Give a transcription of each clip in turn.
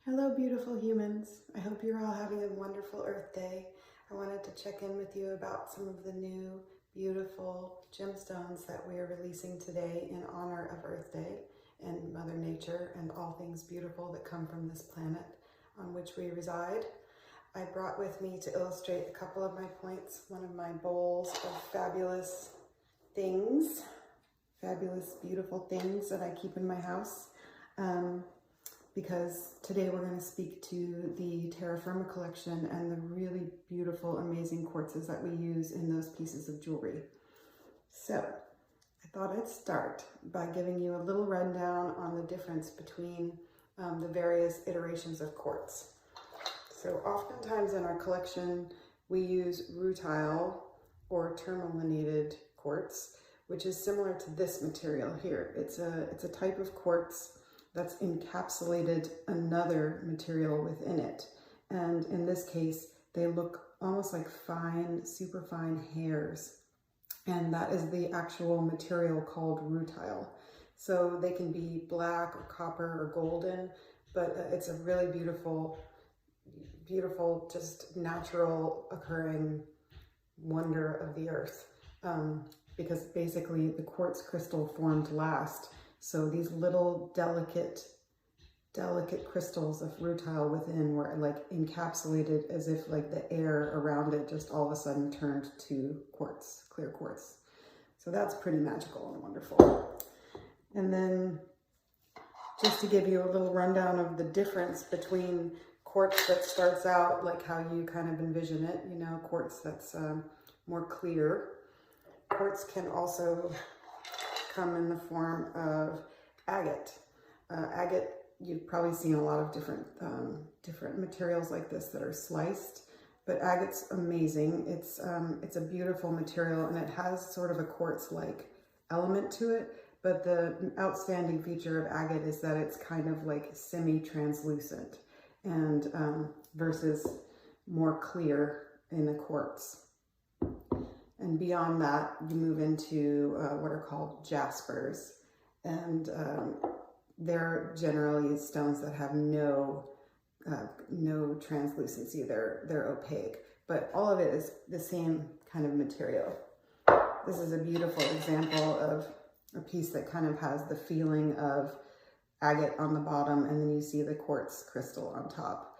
Hello, beautiful humans. I hope you're all having a wonderful Earth Day. I wanted to check in with you about some of the new beautiful gemstones that we are releasing today in honor of Earth Day and Mother Nature and all things beautiful that come from this planet on which we reside. I brought with me to illustrate a couple of my points, one of my bowls of fabulous things, fabulous, beautiful things that I keep in my house. Because today we're going to speak to the Terra Firma collection and the really beautiful, amazing quartzes that we use in those pieces of jewelry. So I thought I'd start by giving you a little rundown on the difference between the various iterations of quartz. So oftentimes in our collection, we use rutile or tourmalinated quartz, which is similar to this material here. It's a type of quartz that's encapsulated another material within it. And in this case, they look almost like fine, super fine hairs. And that is the actual material called rutile. So they can be black or copper or golden, but it's a really beautiful, beautiful, just natural occurring wonder of the earth. Because basically the quartz crystal formed last. So these little delicate crystals of rutile within were like encapsulated as if like the air around it just all of a sudden turned to quartz, clear quartz. So that's pretty magical and wonderful. And then just to give you a little rundown of the difference between quartz that starts out like how you kind of envision it, you know, quartz that's more clear. Quartz can also come in the form of agate. Agate, you've probably seen a lot of different materials like this that are sliced, but agate's amazing. It's a beautiful material and it has sort of a quartz-like element to it, but the outstanding feature of agate is that it's kind of like semi-translucent and versus more clear in the quartz. And beyond that, you move into what are called jaspers. And they're generally stones that have no translucency. They're opaque, but all of it is the same kind of material. This is a beautiful example of a piece that kind of has the feeling of agate on the bottom, and then you see the quartz crystal on top.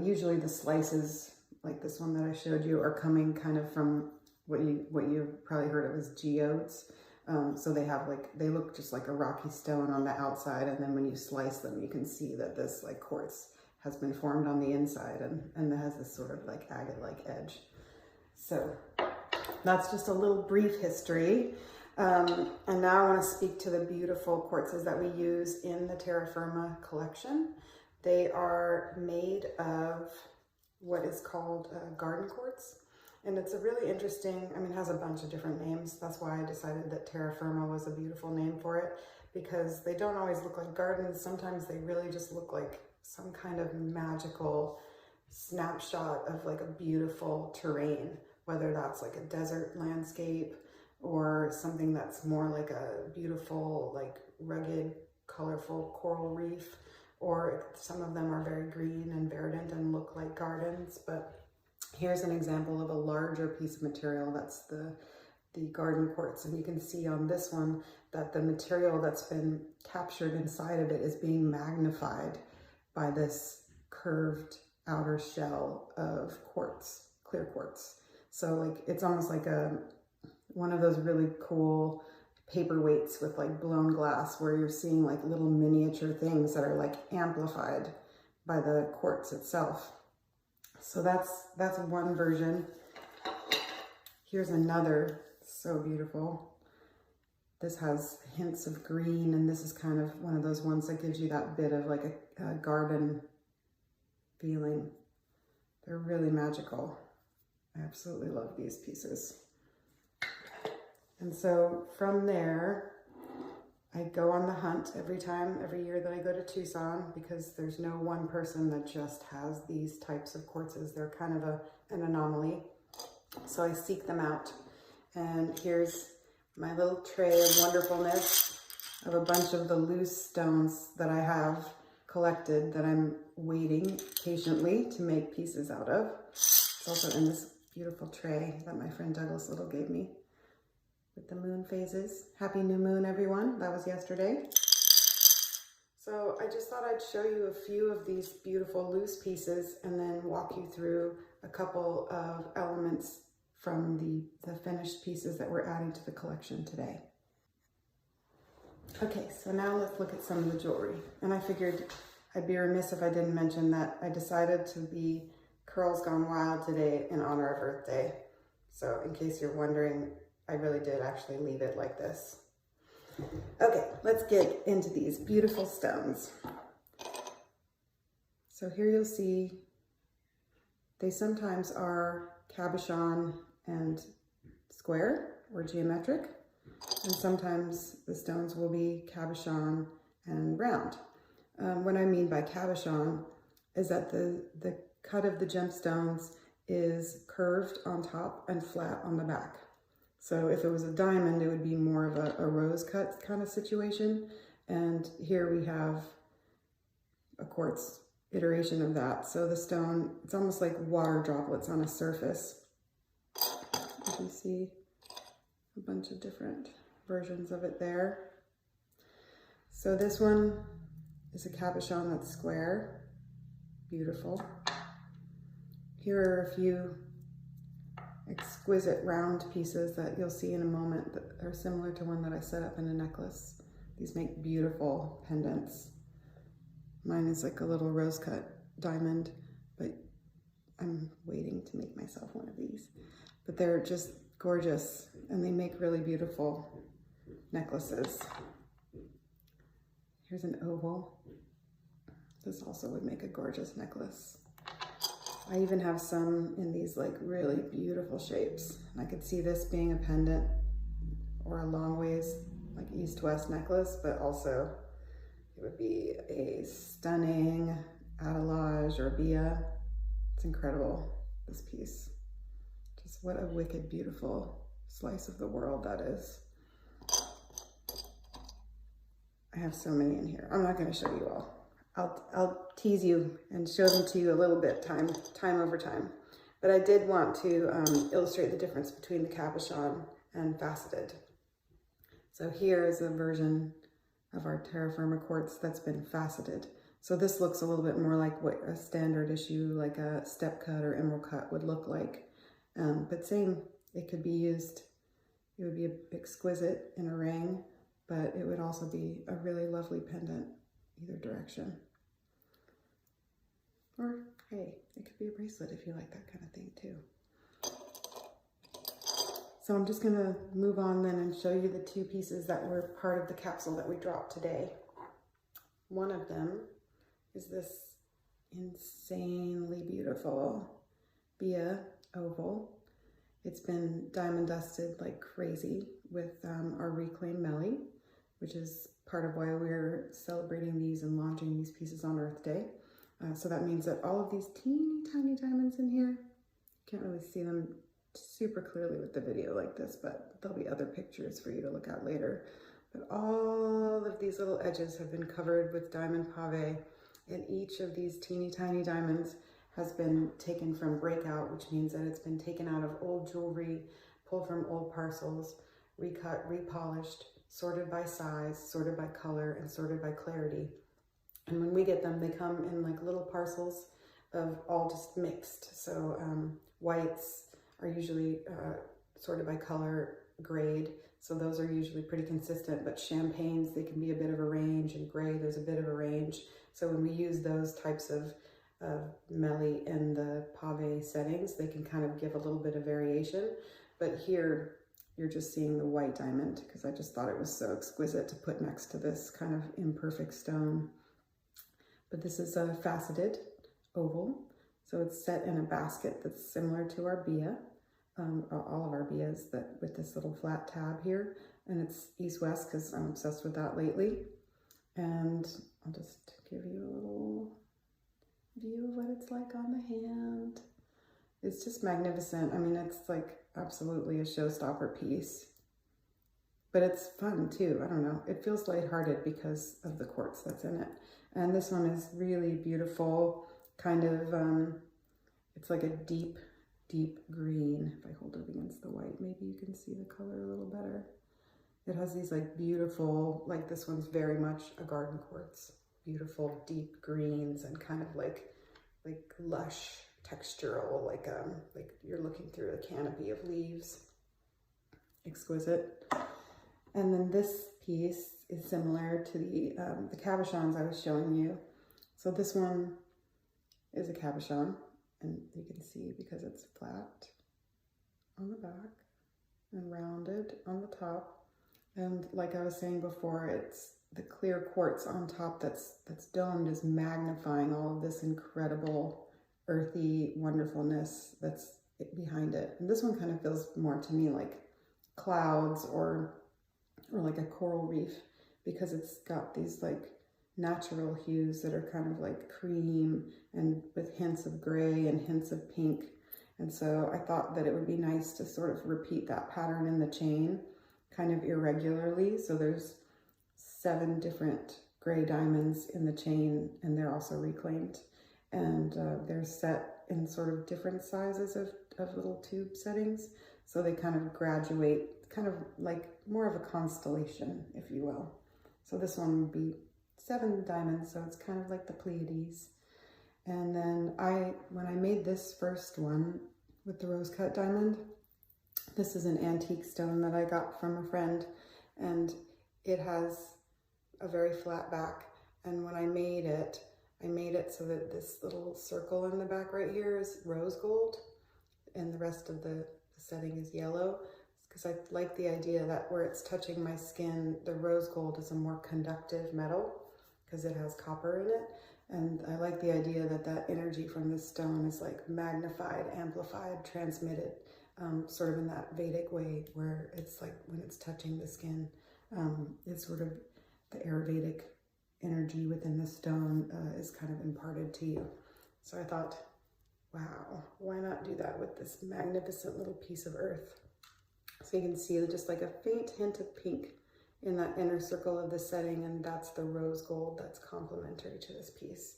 Usually the slices, like this one that I showed you, are coming kind of from what you've probably heard of as geodes. So they look just like a rocky stone on the outside, and then when you slice them, you can see that this like quartz has been formed on the inside and it has this sort of like agate-like edge. So that's just a little brief history. And now I want to speak to the beautiful quartzes that we use in the Terra Firma collection. They are made of what is called garden quartz. And it's a really interesting, I mean, it has a bunch of different names. That's why I decided that Terra Firma was a beautiful name for it, because they don't always look like gardens. Sometimes they really just look like some kind of magical snapshot of like a beautiful terrain, whether that's like a desert landscape or something that's more like a beautiful, like rugged, colorful coral reef, or some of them are very green and verdant and look like gardens. But here's an example of a larger piece of material. That's the garden quartz. And you can see on this one that the material that's been captured inside of it is being magnified by this curved outer shell of quartz, clear quartz. So like, it's almost like one of those really cool paperweights with like blown glass where you're seeing like little miniature things that are like amplified by the quartz itself. So that's one version. Here's another, so beautiful. This has hints of green, and this is kind of one of those ones that gives you that bit of like a garden feeling. They're really magical. I absolutely love these pieces. And so from there, I go on the hunt every year that I go to Tucson, because there's no one person that just has these types of quartzes. They're kind of an anomaly. So I seek them out. And here's my little tray of wonderfulness of a bunch of the loose stones that I have collected that I'm waiting patiently to make pieces out of. It's also in this beautiful tray that my friend Douglas Little gave me with the moon phases. Happy new moon, everyone. That was yesterday. So I just thought I'd show you a few of these beautiful loose pieces and then walk you through a couple of elements from the finished pieces that we're adding to the collection today. Okay, so now let's look at some of the jewelry. And I figured I'd be remiss if I didn't mention that I decided to be Curls Gone Wild today in honor of Earth Day. So in case you're wondering, I really did actually leave it like this. Okay, let's get into these beautiful stones. So here you'll see they sometimes are cabochon and square or geometric, and sometimes the stones will be cabochon and round. What I mean by cabochon is that the cut of the gemstones is curved on top and flat on the back. So if it was a diamond, it would be more of a rose cut kind of situation. And here we have a quartz iteration of that. So the stone, it's almost like water droplets on a surface. You can see a bunch of different versions of it there. So this one is a cabochon that's square. Beautiful. Here are a few exquisite round pieces that you'll see in a moment that are similar to one that I set up in a necklace. These make beautiful pendants. Mine is like a little rose cut diamond, but I'm waiting to make myself one of these. But they're just gorgeous and they make really beautiful necklaces. Here's an oval. This also would make a gorgeous necklace. I even have some in these like really beautiful shapes. I could see this being a pendant or a long ways like east-west necklace, but also it would be a stunning attelage or bia. It's incredible, this piece. Just what a wicked beautiful slice of the world that is. I have so many in here. I'm not going to show you all. I'll tease you and show them to you a little bit time over time. But I did want to illustrate the difference between the cabochon and faceted. So here is a version of our terra firma quartz that's been faceted. So this looks a little bit more like what a standard issue, like a step cut or emerald cut would look like. But same, it could be used, it would be exquisite in a ring, but it would also be a really lovely pendant either direction. Or hey, it could be a bracelet if you like that kind of thing too. So I'm just gonna move on then and show you the two pieces that were part of the capsule that we dropped today. One of them is this insanely beautiful bia oval. It's been diamond dusted like crazy with our reclaimed Melly, which is part of why we're celebrating these and launching these pieces on Earth Day. So that means that all of these teeny tiny diamonds in here, can't really see them super clearly with the video like this, but there'll be other pictures for you to look at later. But all of these little edges have been covered with diamond pave, and each of these teeny tiny diamonds has been taken from breakout, which means that it's been taken out of old jewelry, pulled from old parcels, recut, repolished, sorted by size, sorted by color, and sorted by clarity. And when we get them, they come in like little parcels of all just mixed. So whites are usually sorted by color, grade. So those are usually pretty consistent, but champagnes, they can be a bit of a range, and gray, there's a bit of a range. So when we use those types of Melly in the pave settings, they can kind of give a little bit of variation. But here, you're just seeing the white diamond because I just thought it was so exquisite to put next to this kind of imperfect stone. But this is a faceted oval. So it's set in a basket that's similar to our bia, all of our bias that with this little flat tab here. And it's east-west because I'm obsessed with that lately. And I'll just give you a little view of what it's like on the hand. It's just magnificent. I mean, it's like absolutely a showstopper piece. but it's fun too. I don't know. It feels lighthearted because of the quartz that's in it. And this one is really beautiful, kind of, it's like a deep, deep green. If I hold it against the white, maybe you can see the color a little better. It has these like beautiful, like this one's very much a garden quartz. Beautiful deep greens and kind of like lush textural, like you're looking through a canopy of leaves. Exquisite. And then this piece is similar to the cabochons I was showing you. So this one is a cabochon, and you can see because it's flat on the back and rounded on the top. And like I was saying before, it's the clear quartz on top that's domed is magnifying all of this incredible earthy wonderfulness that's behind it. And this one kind of feels more to me like clouds or like a coral reef, because it's got these like natural hues that are kind of like cream and with hints of gray and hints of pink. And so I thought that it would be nice to sort of repeat that pattern in the chain kind of irregularly. So there's 7 different gray diamonds in the chain, and they're also reclaimed. And they're set in sort of different sizes of little tube settings. So they kind of graduate, kind of like more of a constellation, if you will. So this one would be 7 diamonds, so it's kind of like the Pleiades. And then when I made this first one with the rose cut diamond, this is an antique stone that I got from a friend, and it has a very flat back. And when I made it so that this little circle in the back right here is rose gold, and the rest of the setting is yellow, because I like the idea that where it's touching my skin, the rose gold is a more conductive metal because it has copper in it. And I like the idea that that energy from this stone is like magnified, amplified, transmitted, sort of in that Vedic way, where it's like when it's touching the skin, it's sort of the Ayurvedic energy within the stone is kind of imparted to you. So I thought, wow, why not do that with this magnificent little piece of earth? So you can see just like a faint hint of pink in that inner circle of the setting, and that's the rose gold that's complementary to this piece.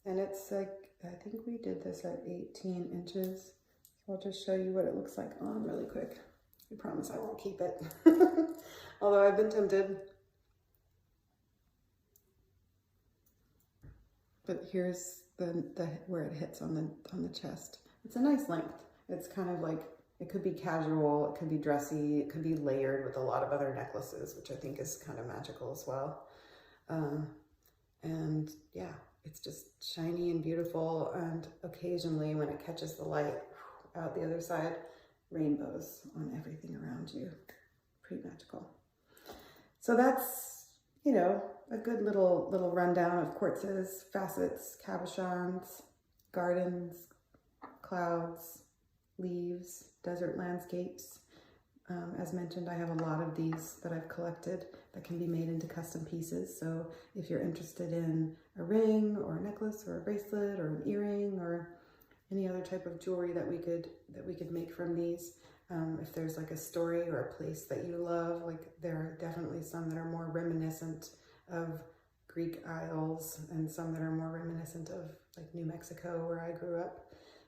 And it's like, I think we did this at 18 inches. So I'll just show you what it looks like on really quick. I promise I won't keep it. Although I've been tempted. But here's the where it hits on the chest. It's a nice length. It's kind of like, it could be casual, it could be dressy, it could be layered with a lot of other necklaces, which I think is kind of magical as well. And yeah, it's just shiny and beautiful. And occasionally when it catches the light out the other side, rainbows on everything around you. Pretty magical. So that's, you know, a good little rundown of quartzes, facets, cabochons, gardens, clouds, leaves, desert landscapes. As mentioned, I have a lot of these that I've collected that can be made into custom pieces. So if you're interested in a ring or a necklace or a bracelet or an earring or any other type of jewelry that we could make from these, if there's like a story or a place that you love, like there are definitely some that are more reminiscent of Greek Isles and some that are more reminiscent of like New Mexico where I grew up.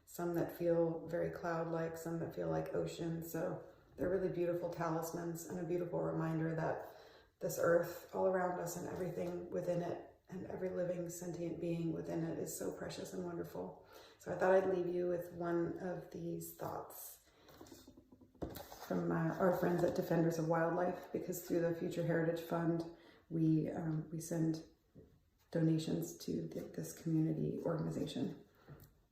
Some that feel very cloud-like, some that feel like ocean. So they're really beautiful talismans and a beautiful reminder that this earth all around us and everything within it and every living sentient being within it is so precious and wonderful. So I thought I'd leave you with one of these thoughts from our friends at Defenders of Wildlife, because through the Future Heritage Fund, we send donations to this community organization.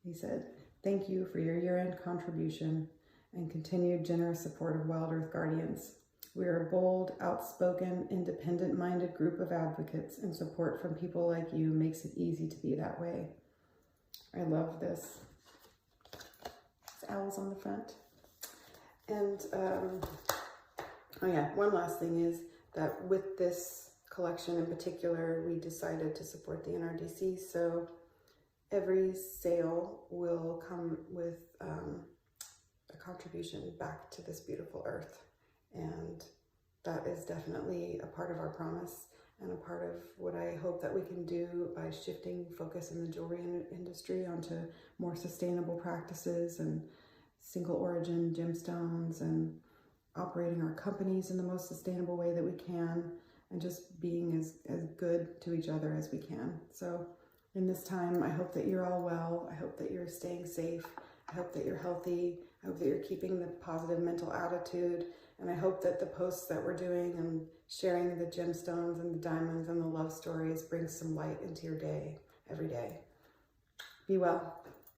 He said, "Thank you for your year-end contribution and continued generous support of Wild Earth Guardians. We are a bold, outspoken, independent-minded group of advocates, and support from people like you makes it easy to be that way." I love this. It's owls on the front. And, oh yeah, one last thing is that with this collection in particular, we decided to support the NRDC. So every sale will come with a contribution back to this beautiful earth. And that is definitely a part of our promise and a part of what I hope that we can do by shifting focus in the jewelry industry onto more sustainable practices and single origin gemstones, and operating our companies in the most sustainable way that we can, and just being as good to each other as we can. So in this time, I hope that you're all well. I hope that you're staying safe. I hope that you're healthy. I hope that you're keeping the positive mental attitude. And I hope that the posts that we're doing and sharing the gemstones and the diamonds and the love stories brings some light into your day every day. Be well.